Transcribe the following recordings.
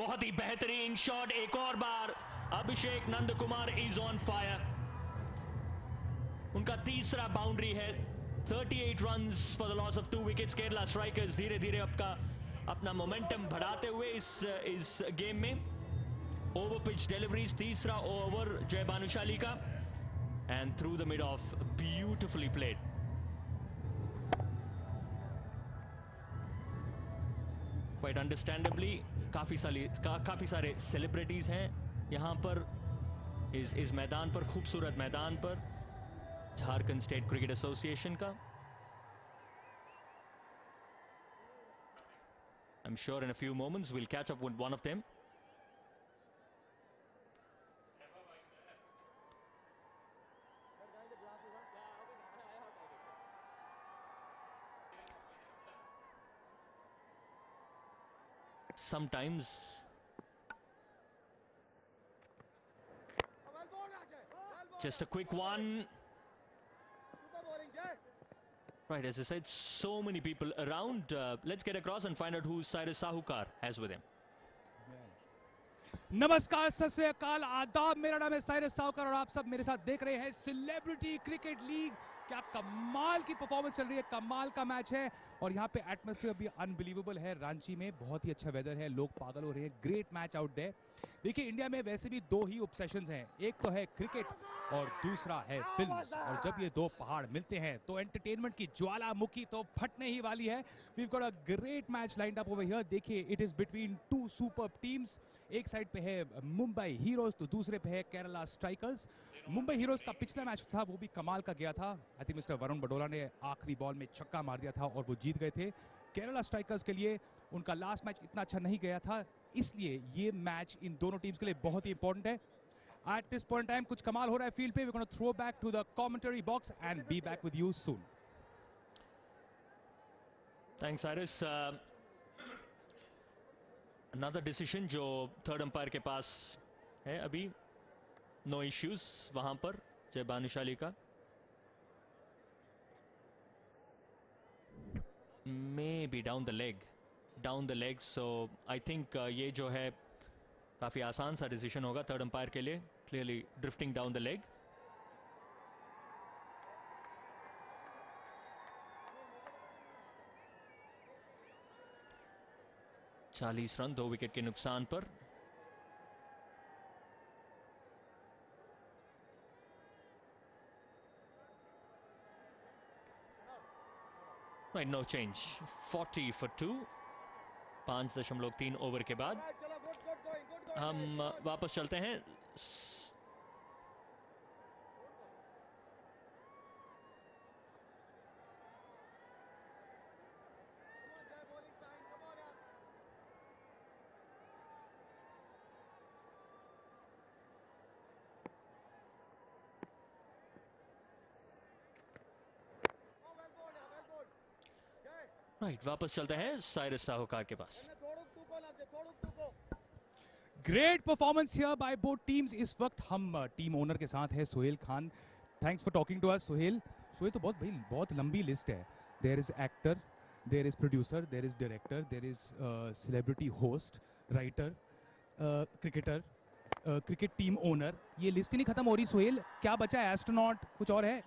बहुत ही बेहतरीन शॉट, एक और बार अभिषेक नंदकुमार इज ऑन फायर। उनका तीसरा बाउंड्री है। 38 runs for the loss of 2 wickets. Kerala strikers धीरे धीरे अपना मोमेंटम बढ़ाते हुए इस गेम में। ओवर पिच डिलीवरीज, तीसरा ओवर जय भानुशाली का, and through the mid of, beautifully played. Quite understandably काफी सारे सेलिब्रिटीज हैं यहां पर इस मैदान पर, खूबसूरत मैदान पर, झारखंड स्टेट क्रिकेट एसोसिएशन का। I'm sure in a few moments we'll catch up with one of them. Sometimes just a quick one. Right, as I said, so many people around. Let's get across and find out who Cyrus Sahukar has with him. नमस्कार, सत श्री अकाल, आदाब। मेरा नाम है Cyrus साहूकार और आप सब मेरे साथ देख रहे हैं सेलिब्रिटी क्रिकेट लीग। क्या कमाल की परफॉर्मेंस चल रही है, कमाल का मैच है और यहाँ पे एटमॉस्फेयर भी अनबिलीवेबल है। रांची में बहुत ही अच्छा वेदर है, लोग पागल हो रहे हैं। Great match out there. देखिए, इंडिया में वैसे भी दो ही ऑब्सेशंस हैं, एक तो है क्रिकेट और दूसरा है फिल्म्स। और जब ये दो पहाड़ मिलते हैं तो एंटरटेनमेंट की ज्वालामुखी तो फटने ही वाली है। We have got a great match lined up over here. देखिए, it is between two superb teams. एक साइड पे है मुंबई हीरोज तो दूसरे पे है केरला स्ट्राइकर्स। मुंबई हीरोज का पिछला मैच था वो भी कमाल का गया था। I think mister Varun Badola ने आखिरी बॉल में छक्का मार दिया था और वो जीत गए थे। केरला स्ट्राइकर्स के लिए उनका लास्ट मैच इतना अच्छा नहीं गया था, इसलिए ये मैच इन दोनों टीम्स के लिए बहुत ही इंपॉर्टेंट है। At this point in time, कुछ कमाल हो रहा है फील्ड पे। We're going to throw back to the commentary box and be back with you soon. Thanks, Cyrus. Another decision जो थर्ड अंपायर के पास है अभी, नो इश्यूज वहां पर जय भानुशाली का। May be down the leg, so I think ये जो है काफी आसान सा डिसीजन होगा थर्ड अंपायर के लिए। Clearly drifting down the leg. चालीस रन 2 विकेट के नुकसान पर। Right, no change. 40 for 2, 5.3 over के बाद हम वापस चलते हैं। राइट, वापस चलते हैं साइरस साहूकार के पास। Great performance here by both teams. इस वक्त हम टीम ओनर के साथ है Sohail Khan. Thanks for talking to us Sohail. Sohail, तो बहुत लंबी लिस्ट है। There is actor, there is producer, there is director, there is celebrity host, writer, cricketer, cricket team owner. ये लिस्ट ही नहीं खत्म हो रही सोहेल। क्या बचा है? एस्ट्रोनॉट, कुछ और है?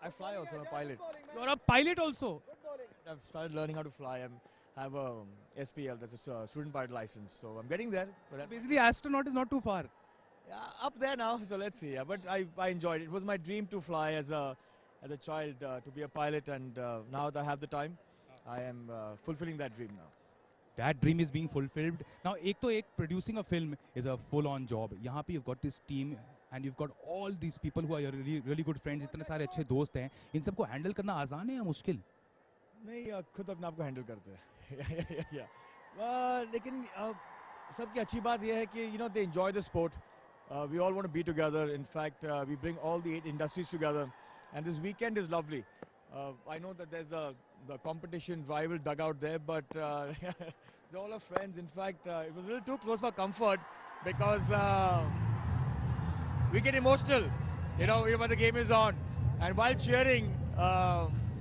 I fly also, I'm a pilot. You're a pilot also. I've started learning how to fly. I have a SPL, that's a student pilot license. So I'm getting there. But Basically, astronaut is not too far. yeah, up there now. So let's see. Yeah, but I enjoyed it. It was my dream to fly as a child, to be a pilot, and now that I have the time, I am fulfilling that dream now. That dream is being fulfilled. Now, एक producing a film is a full-on job. यहाँ पे you've got this team and you've got all these people who are your really good friends. इतने सारे अच्छे दोस्त हैं। इन सबको handle करना आसान है या मुश्किल? नहीं, खुद अपने आप को हैंडल करते हैं। लेकिन सबकी अच्छी बात यह है कि they enjoy the sport. We all want to be together. In fact, we bring all the 8 industries together, and this weekend is lovely. I know that there's the competition rival dugout there, but they're all our friends. In fact, it was a little too close for comfort because we get emotional, when the game is on, and while cheering,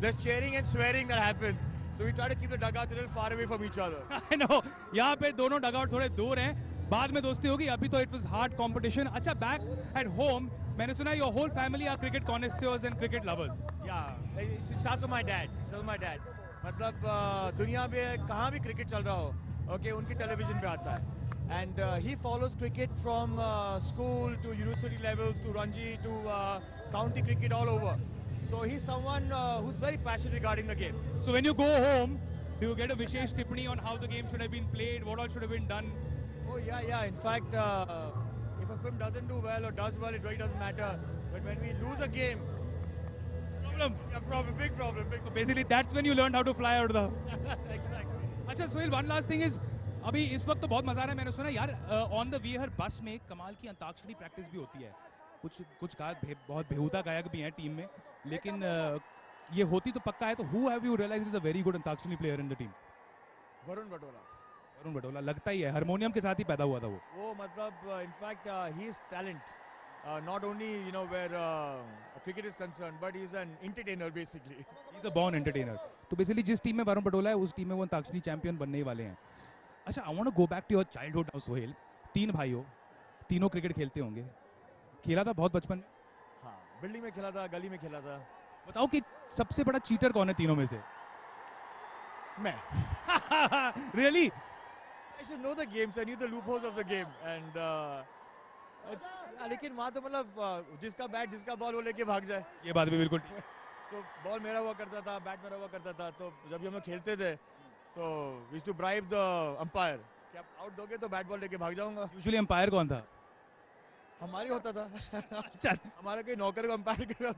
there's cheering and swearing that happens. So we try to keep the dugouts a little far away from each other. I know, यहाँ पे दोनों dugout थोड़े दूर हैं, बाद में दोस्ती होगी, अभी तो it was hard competition. अच्छा, back at home, मैंने सुना your whole family are cricket connoisseurs and cricket lovers. Yeah, it starts with my dad. मतलब दुनिया में कहाँ भी क्रिकेट चल रहा हो, okay, उनकी टेलीविजन पे आता है. And he follows cricket from school to university levels to Ranji to county cricket all over. So he's someone who's very passionate regarding the game. So when you go home, do you get a Vishesh Tippani on how the game should have been played, what all should have been done? Oh yeah. In fact, if a film doesn't do well or does well, it really doesn't matter. But when we lose a game, big problem. So basically, that's when you learned how to fly out of the house. Exactly. अच्छा Sohail, one last thing is, अभी इस वक्त तो बहुत मजा आ रहा है, मैंने सुना यार ऑन द वे हर बस में कमाल की अंताक्षरी प्रैक्टिस भी होती है. कुछ गायक बहुत बेहुदा गायक भी हैं टीम में, लेकिन ये होती तो पक्का है. तो who have you realized is a very good antakshari player in the team? Varun बटोला. Varun बटोला लगता ही है, हारमोनियम के साथ ही पैदा हुआ था वो. मतलब in fact he is talent. Not only where cricket is concerned, but he's an entertainer basically. He's a born entertainer. तो बेसिकली जिस टीम में वरुण बटोला है, उस टीम में वो अंताक्षरी चैंपियन बनने ही वाले हैं. अच्छा, I want to go back to your childhood now Sohail. 3 भाई हो, तीनों क्रिकेट खेलते होंगे, खेला था बहुत बचपन में? हाँ, बिल्डिंग में खेला था, गली में खेला था. बताओ कि सबसे बड़ा चीटर कौन है तीनों में से? मैं. Really? I should know the games. I knew the loopholes of the game, and लेकिन वहाँ तो मतलब जिसका बैट जिसका बॉल वो लेके भाग जाए. ये बात भी बिल्कुल ठीक है. So बॉल मेरा हुआ करता था, बैट मेरा हुआ करता था. तो जब भी हम लोग खेलते थे तो we used to bribe the umpire कि आप आउट दोगे तो बैट बॉल लेके भाग जाऊंगा. यूजुअली अंपायर कौन था? हमारी होता था. अच्छा, हमारा कोई नौकर को अंपायर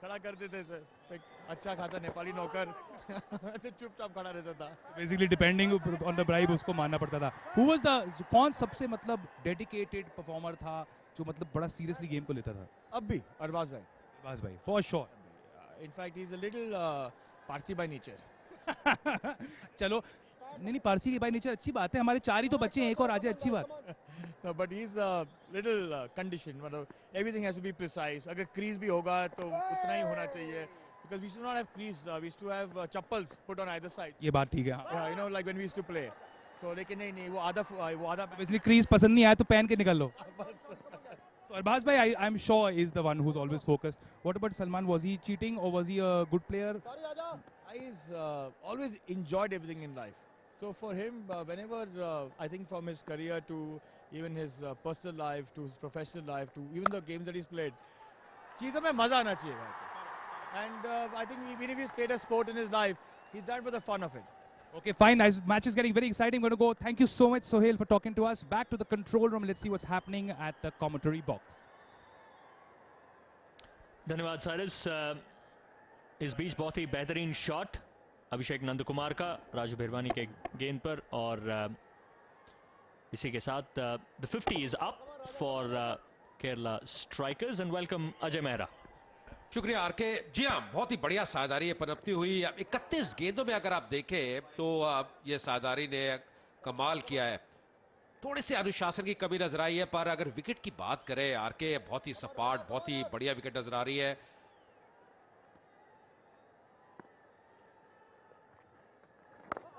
खड़ा कर देते थे. एक अच्छा खासा नेपाली नौकर अच्छा चुपचाप खड़ा रहता था. Basically depending on the bribe उसको मानना पड़ता था. हु वाज द कौन सबसे मतलब डेडिकेटेड परफॉर्मर था जो मतलब बड़ा सीरियसली गेम को लेता था? अब भी अरबाज भाई. अरबाज भाई for sure. In fact, he's a little Parsi by nature. चलो, नहीं पारसी की बाई नेचर अच्छी बात है, हमारे 4 ही तो बच्चे हैं, एक और आ जाए अच्छी बात. But he's a little conditioned. मतलब everything has to be precise. अगर crease भी होगा तो उतना ही होना चाहिए. Because we used to not have crease. We used to have chappals put on either side. ये बात ठीक है. Yeah, like when we used to play. तो लेकिन नहीं वो आधा बेसिकली क्रीज पसंद नहीं आया तो पहन के निकल लो. तो अरबाज भाई, I am sure is the one who is always focused. What about Salman? Was he cheating और was he a good player? He's always enjoyed everything in life. So for him, whenever I think from his career to even his personal life to his professional life to even the games that he's played, चीज़ों में मजा आना चाहिए भाई. And I think even if he's played a sport in his life, he's done it for the fun of it. Okay, fine. Nice. Match is getting very exciting. I'm going to go. Thank you so much, Sohail, for talking to us. Back to the control room. Let's see what's happening at the commentary box. धन्यवाद सारिस. इस बीच बहुत ही बेहतरीन shot अभिषेक नंदकुमार का राजू बिरवानी के गेंद पर, और इसी के साथ the 50 is up for Kerala strikers and welcome Ajay Mehra. शुक्रिया आरके. जी हाँ, बहुत ही बढ़िया साझेदारी पनपती हुई. 31 गेंदों में अगर आप देखें तो ये साझेदारी ने कमाल किया है. थोड़ी सी अनुशासन की कमी नजर आई है, पर अगर विकेट की बात करें आरके, बहुत ही सपाट, बहुत ही बढ़िया विकेट नजर आ रही है.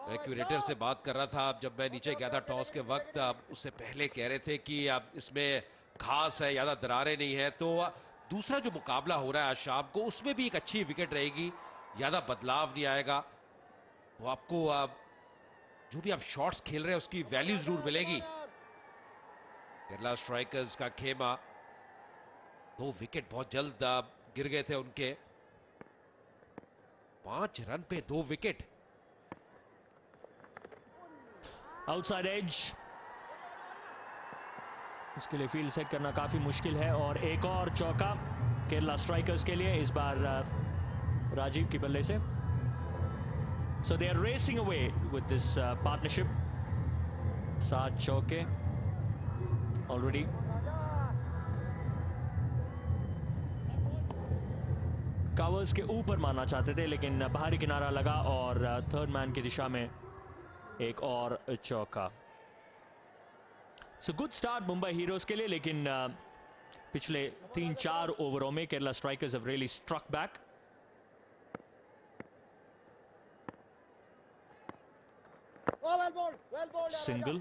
एक्यूरेटर से बात कर रहा था जब मैं नीचे गया था टॉस के वक्त, उससे पहले कह रहे थे कि अब इसमें घास है, ज्यादा दरारें नहीं है. तो दूसरा जो मुकाबला हो रहा है आज शाम को, उसमें भी एक अच्छी विकेट रहेगी, ज्यादा बदलाव नहीं आएगा. तो आपको जो भी आप शॉट्स खेल रहे हैं उसकी वैल्यू जरूर मिलेगी. केरला स्ट्राइकर्स का खेमा, 2 विकेट बहुत जल्द गिर गए थे उनके. 5 रन पे 2 विकेट. आउटसाइड एज, इसके लिए फील्ड सेट करना काफी मुश्किल है, और एक और चौका केरला स्ट्राइकर्स के लिए, इस बार राजीव की बल्ले से. So they are racing away with this partnership. 7 चौके ऑलरेडी. कवर्स के ऊपर मारना चाहते थे, लेकिन बाहरी किनारा लगा और थर्ड मैन की दिशा में एक और चौका. So good start Mumbai heroes के लिए, लेकिन पिछले 3-4 ओवरों में Kerala strikers have really struck back. Single.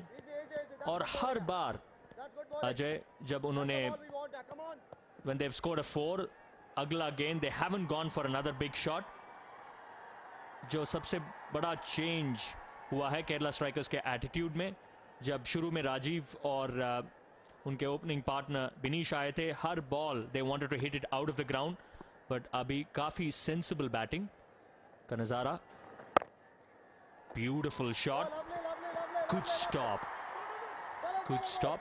और हर बार अजय जब उन्होंने when they've scored a 4, अगला गेंद they haven't gone for another big shot. जो सबसे बड़ा चेंज हुआ है केरला स्ट्राइकर्स के एटीट्यूड में, जब शुरू में राजीव और उनके ओपनिंग पार्टनर बिनीश आए थे, हर ball they wanted to hit it out of the ground, but अभी काफी सेंसिबल बैटिंग का नजारा। Beautiful shot, good stop, good stop.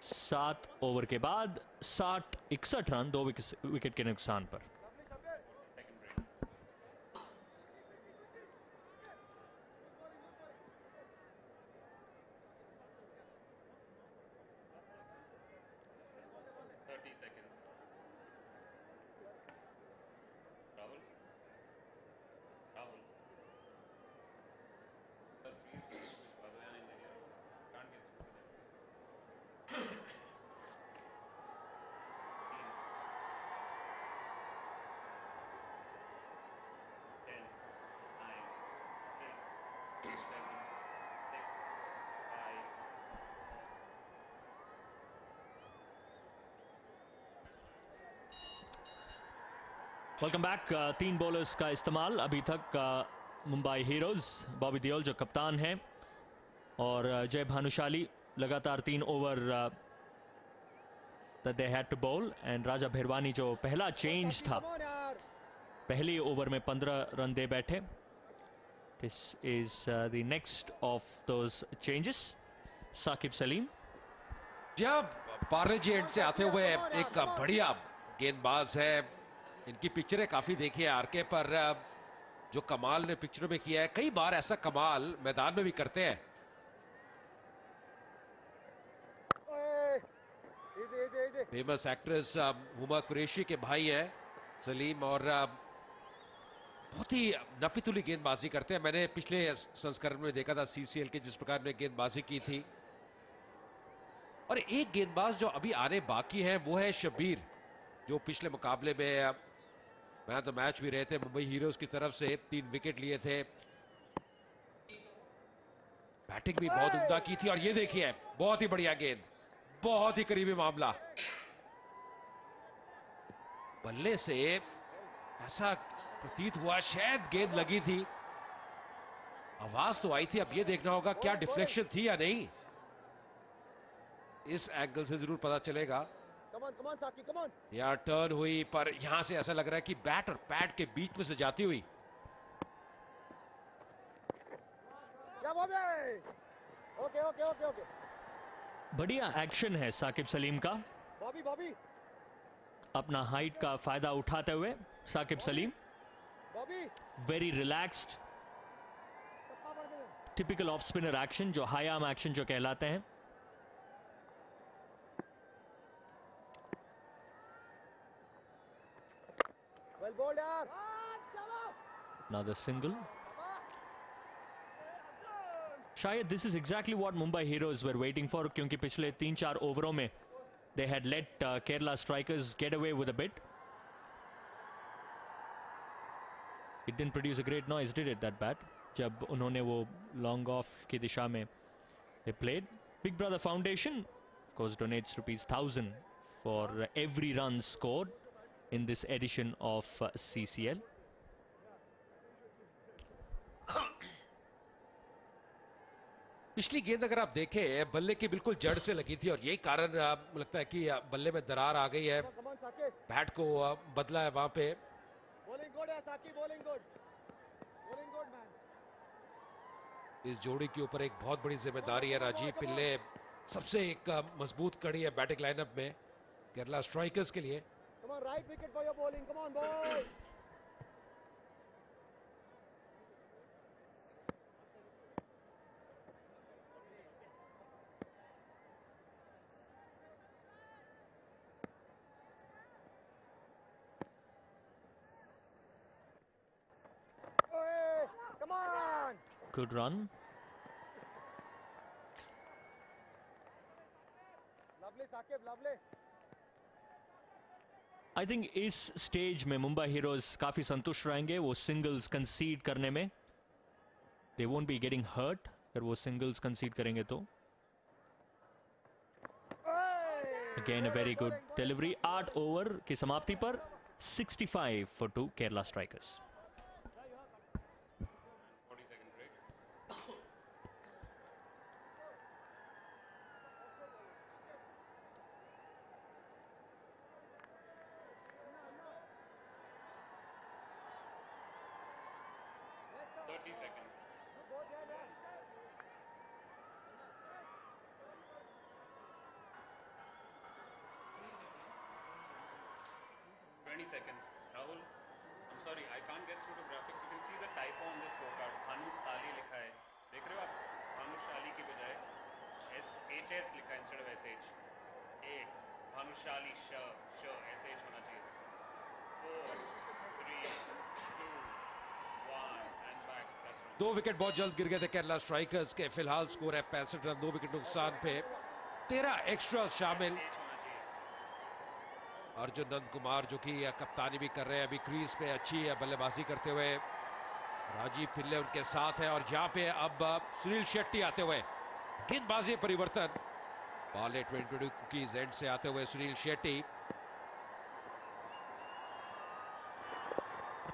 7 over के बाद 61 रन 2 विकेट के नुकसान पर। Welcome back. 3 बॉलर्स का इस्तेमाल अभी तक मुंबई हीरोज। बॉबी देओल जो कप्तान हैं और जय भानुशाली लगातार 3 over that they had to bowl, and राजा भिरवानी जो पहला चेंज था, पहले ओवर में 15 रन दे बैठे। This is the next of those changes. Saqib Saleem Parle G end से आते हुए एक बढ़िया गेंदबाज है। इनकी पिक्चरें काफी देखी है आरके पर, जो कमाल ने पिक्चरों में किया है, कई बार ऐसा कमाल मैदान में भी करते हैं। फेमस एक्ट्रेस हुमा कुरैशी के भाई है सलीम, और बहुत ही नपीतुली गेंदबाजी करते हैं। मैंने पिछले संस्करण में देखा था सीसीएल के, जिस प्रकार ने गेंदबाजी की थी। और एक गेंदबाज जो अभी आने बाकी है वो है शब्बीर, जो पिछले मुकाबले में मैन ऑफ द मैच भी रहे थे। मुंबई हीरोज की तरफ से 3 विकेट लिए थे, बैटिंग भी बहुत उम्दा की थी। और ये देखिए, बहुत ही बढ़िया गेंद, बहुत ही करीबी मामला। बल्ले से ऐसा प्रतीत हुआ शायद गेंद लगी थी, आवाज तो आई थी। अब ये देखना होगा क्या डिफ्लेक्शन थी या नहीं, इस एंगल से जरूर पता चलेगा। यार टर्न हुई, पर यहां से ऐसा लग रहा है कि बैट और पैड के बीच में से जाती हुई। बढ़िया एक्शन है साकिब सलीम का, अपना हाइट का फायदा उठाते हुए Saqib Saleem very relaxed, typical off spinner action, जो हाई आर्म एक्शन जो कहलाते हैं। Another single. शायद this is exactly what Mumbai Heroes were waiting for, क्योंकि पिछले 3-4 ओवरों में they had let Kerala strikers get away with a bit. It didn't produce a great noise, did it, that bat? जब उन्होंने वो long off की दिशा में they played. Big Brother Foundation, of course, donates ₹1,000 for every run scored in this edition of CCL. पिछली गेंद अगर आप देखें, बल्ले की बिल्कुल जड़ से लगी थी, और यही कारण लगता है कि बल्ले में दरार आ गई है। बैट को बदला है वहां पे। इस जोड़ी के ऊपर एक बहुत बड़ी जिम्मेदारी है। राजीव पिल्ले सबसे एक मजबूत कड़ी है बैटिंग लाइनअप में केरला स्ट्राइकर्स के लिए। Right wicket for your bowling. Come on, boy. Come on. Good run. Lovely, Sakib. Lovely. I think इस स्टेज में मुंबई हीरोज काफी संतुष्ट रहेंगे वो सिंगल्स कंसीड करने में। They won't be getting hurt अगर वो सिंगल्स कंसीड करेंगे तो. Again a very good delivery. 8 over की समाप्ति पर 65 for 2 Kerala Strikers. 40-second break. Thirty seconds. 20 seconds. Rahul, I'm sorry, I can't get through the graphics. You can see the typo on this scorecard. Bhanushali लिखा है. देख रहे हो आप? भानुशाली की बजाय SHS लिखा है instead of SH. 8. Bhanushali SH होना चाहिए. 4, 3, 2, 1 and back. That's wrong. 2 wicket बहुत जल्द गिर गए थे केरला स्ट्राइकर्स के. फिलहाल स्कोर है 65 रन. 2 विकेट नुकसान पे 13 एक्स्ट्रा शामिल. SH होना चाहिए. अर्जुन नंद कुमार जो कि कप्तानी भी कर रहे हैं अभी क्रीज पे अच्छी बल्लेबाजी करते हुए. राजीव पिल्ले उनके साथ है और यहाँ पे अब सुनील शेट्टी आते हुए. गेंदबाजी परिवर्तन. बॉल 2020 कुकीज एंड से आते हुए सुनील शेट्टी.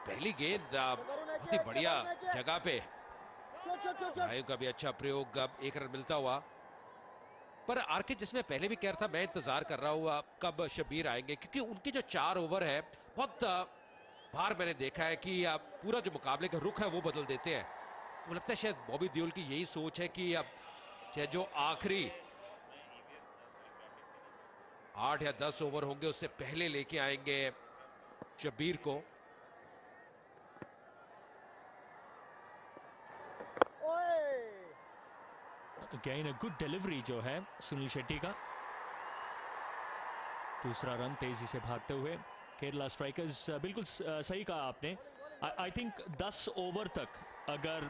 पहली गेंद बहुत ही बढ़िया जगह पे. भाइयों का भी अच्छा प्रयोग. अब 1 रन मिलता हुआ. पर आरके जिसमें पहले भी कह रहा था मैं इंतजार कर रहा हूँ कब शब्बीर आएंगे, क्योंकि उनके जो 4 ओवर है बहुत बार मैंने देखा है कि पूरा जो मुकाबले का रुख है वो बदल देते हैं. तो लगता है शायद बॉबी देओल की यही सोच है कि अब चाहे जो आखिरी 8 या 10 ओवर होंगे उससे पहले लेके आएंगे शब्बीर को. अगेन अ गुड डिलीवरी जो है सुनील शेट्टी का. दूसरा रन तेजी से भागते हुए केरला स्ट्राइकर्स. बिल्कुल सही कहा आपने. आई थिंक 10 ओवर तक अगर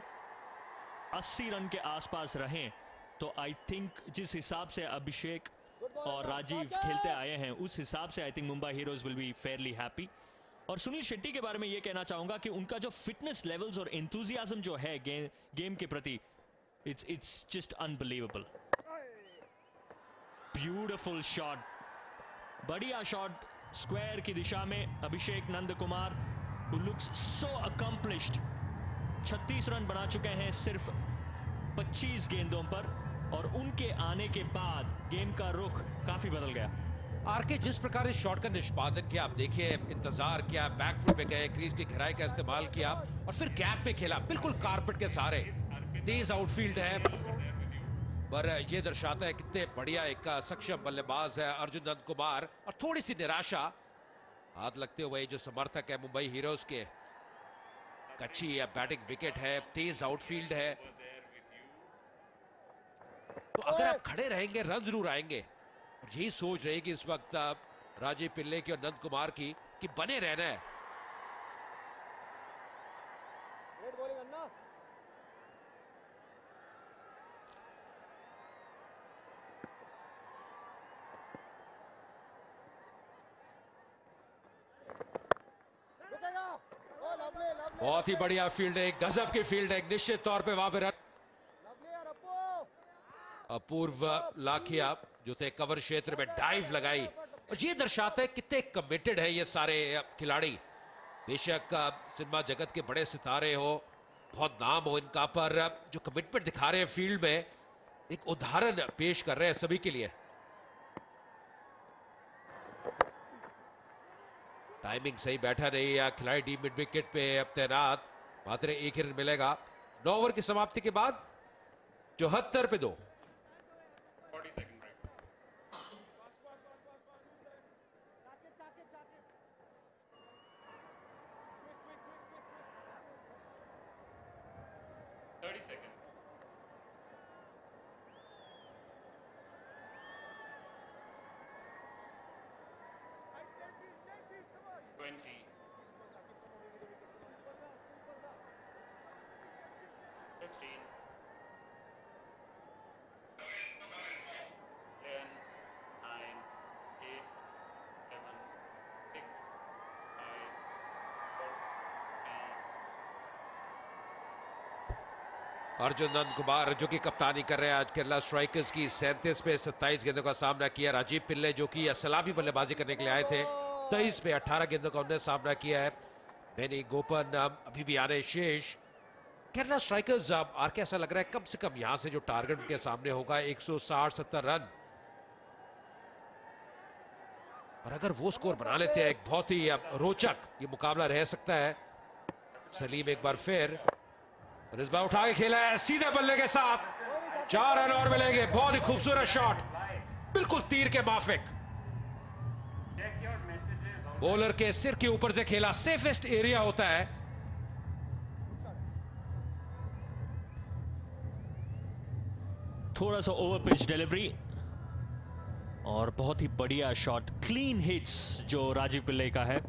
80 रन के आसपास रहें तो आई थिंक जिस हिसाब से अभिषेक और राजीव खेलते आए हैं उस हिसाब से I think Mumbai heroes will be Fairlie happy. और सुनील शेट्टी के बारे में ये कहना चाहूंगा कि उनका जो फिटनेस लेवल्स और एंथुजियाज्म जो है गेम के प्रति, it's just unbelievable. Beautiful shot. बढ़िया शॉट स्क्वायर की दिशा में. Abhishek Nand Kumar who looks so accomplished. 36 run बना चुके हैं सिर्फ 25 गेंदों पर और उनके आने के बाद गेम का रुख काफी बदल गया. आरके जिस प्रकार इस शॉट का निष्पादन किया आप देखिए. इंतजार किया, बैकफुट पे गए, क्रीज की गहराई का इस्तेमाल किया और फिर गैप में खेला बिल्कुल कारपेट के सहारे. तेज आउटफील्ड है पर यह दर्शाता है कितने बढ़िया एक सक्षम बल्लेबाज है अर्जुन नंद कुमार. और थोड़ी सी निराशा हाथ लगते हुए जो समर्थक है मुंबई हीरोज के. अच्छी बैटिंग विकेट है, तेज आउटफील्ड है. तो अगर आप खड़े रहेंगे रन जरूर आएंगे. और यही सोच रहेगी इस वक्त राजीव पिल्ले की और नंद कुमार की कि बने रहना है. Great bowling, Anna. रुकेगा. Oh, lovely, lovely. बहुत ही बढ़िया फील्ड है, एक गजब की फील्ड है. एक निश्चित तौर पे वहां पे रन. Lovely, यार, अप्पू. अपूर्व लाखिया जो थे कवर क्षेत्र में डाइव लगाई. और ये दर्शाता है कितने कमिटेड है ये सारे खिलाड़ी. बेशक सिनेमा जगत के बड़े सितारे हो, बहुत नाम हो इनका, पर जो कमिटमेंट दिखा रहे हैं फील्ड में एक उदाहरण पेश कर रहे हैं सभी के लिए. टाइमिंग सही बैठा नहीं है. खिलाड़ी डी मिड विकेट पे अब तैनात. मात्र 1 ही रन मिलेगा 9 ओवर की समाप्ति के बाद. 74 पे 2. 40-second break. Thirty seconds. Twenty. 15. 10, 9, 8, 7, 6, 5, 4, 3, Arjun Nandkumar जो कि कप्तानी कर रहे हैं आज केरला स्ट्राइकर्स की, 37 पे 27 गेंदों का सामना किया। राजीव पिल्ले जो कि सलामी बल्लेबाजी करने के लिए आए थे, 23 पे 18 गेंदों का उन्होंने सामना किया है। बेनी गोपन अभी भी आने शेष। केरला स्ट्राइकर्स आर के ऐसा लग रहा है कम से कम यहां से जो टारगेट उनके सामने होगा 160-70 रन, और अगर वो स्कोर बना लेते हैं एक बहुत ही रोचक ये मुकाबला रह सकता है। सलीम एक बार फिर, और इस बार उठा के खेला है सीधे बल्ले के साथ, 4 रन और मिलेंगे। बहुत ही खूबसूरत शॉट, बिल्कुल तीर के माफिक, बॉलर के सिर के ऊपर से खेला। सेफेस्ट एरिया होता है। थोड़ा सा ओवर पिच डिलीवरी और बहुत ही बढ़िया शॉट, क्लीन हिट्स जो राजीव पिल्ले का है।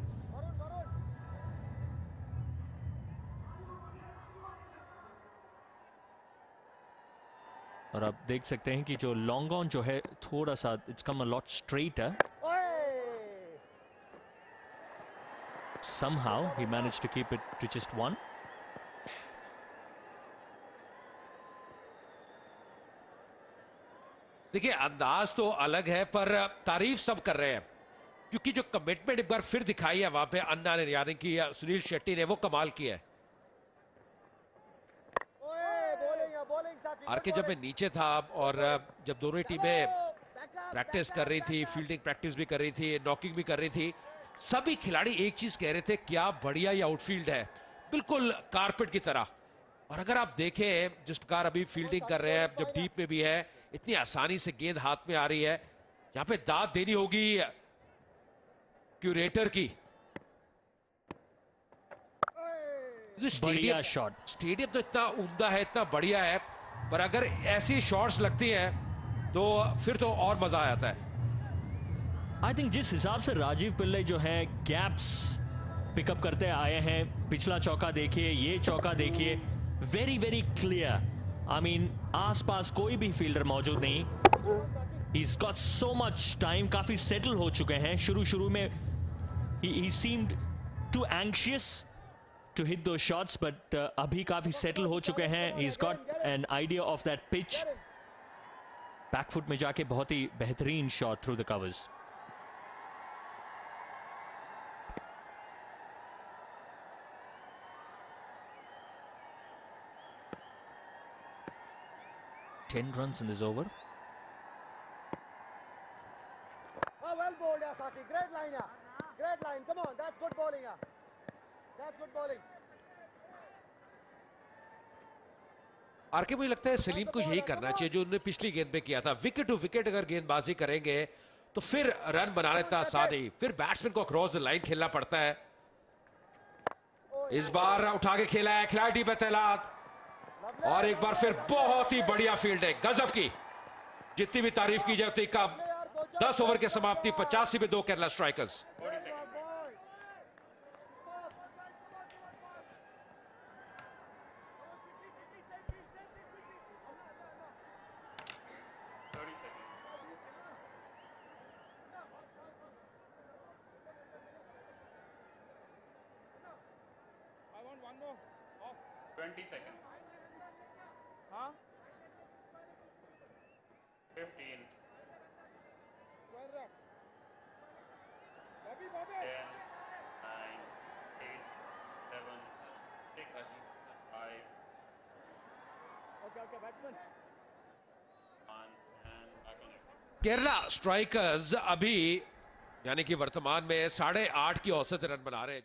और आप देख सकते हैं कि जो लॉन्ग ऑन जो है थोड़ा सा it's come a lot straight है। Somehow he managed to keep it to just 1. देखिए अंदाज तो अलग है पर तारीफ सब कर रहे हैं, क्योंकि जो कमिटमेंट एक बार फिर दिखाई है वहां पे अन्ना ने, यानी कि सुनील शेट्टी ने, वो कमाल किया है। आरके जब मैं नीचे था और जब दोनों ही टीमें प्रैक्टिस कर रही थी, फील्डिंग प्रैक्टिस भी कर रही थी, नॉकिंग भी कर रही थी, सभी खिलाड़ी एक चीज कह रहे थे, क्या बढ़िया ये आउटफील्ड है, बिल्कुल कारपेट की तरह। और अगर आप देखें जिस प्रकार अभी फील्डिंग कर रहे हैं, जब डीप में भी है, इतनी आसानी से गेंद हाथ में आ रही है, यहां पे दाद देनी होगी क्यूरेटर की। बढ़िया शॉट। स्टेडियम तो इतना उम्दा है, इतना बढ़िया है, पर अगर ऐसी शॉट्स लगती हैं तो फिर तो और मजा आ जाता है। आई थिंक जिस हिसाब से राजीव पिल्ले जो है गैप्स पिकअप करते आए हैं, पिछला चौका देखिए, ये चौका देखिए, very very clear. I mean आसपास कोई भी फील्डर मौजूद नहीं। He's got so much time, काफी सेटल हो चुके हैं। शुरू में he seemed too anxious to hit those shots, but अभी काफी सेटल हो चुके हैं। He's got an idea of that pitch. Backfoot में जाके बहुत ही बेहतरीन shot through the covers. Ten runs in this over. Oh, well bowled, yeah, Saki. Great line, yeah. Great line. Come on, that's good bowling, yeah. That's good bowling. RK मुझे लगता है सलीम को यही करना चाहिए जो उन्होंने पिछली गेंद पे किया था। विकेट टू विकेट अगर गेंदबाजी करेंगे तो फिर रन बनाना इतना आसान नहीं, फिर बैट्समैन को अक्रॉस द लाइन खेलना पड़ता है। इस बार उठा के खेला है खिलाड़ी पे तैनात, और एक बार फिर बहुत ही बढ़िया फील्ड है, गजब की। जितनी भी तारीफ की जाए उतनी कम। 10 ओवर के समाप्ति 85 पे 2 Kerala strikers. I want one more. Off. 20 seconds. Huh? 15. Square up. Bobby. 10, 9, 8, 7, 6, 5, Okay, batsman. 1, and back on it. Kerala strikers अभी यानी कि वर्तमान में 8.5 की औसत रन बना रहे हैं।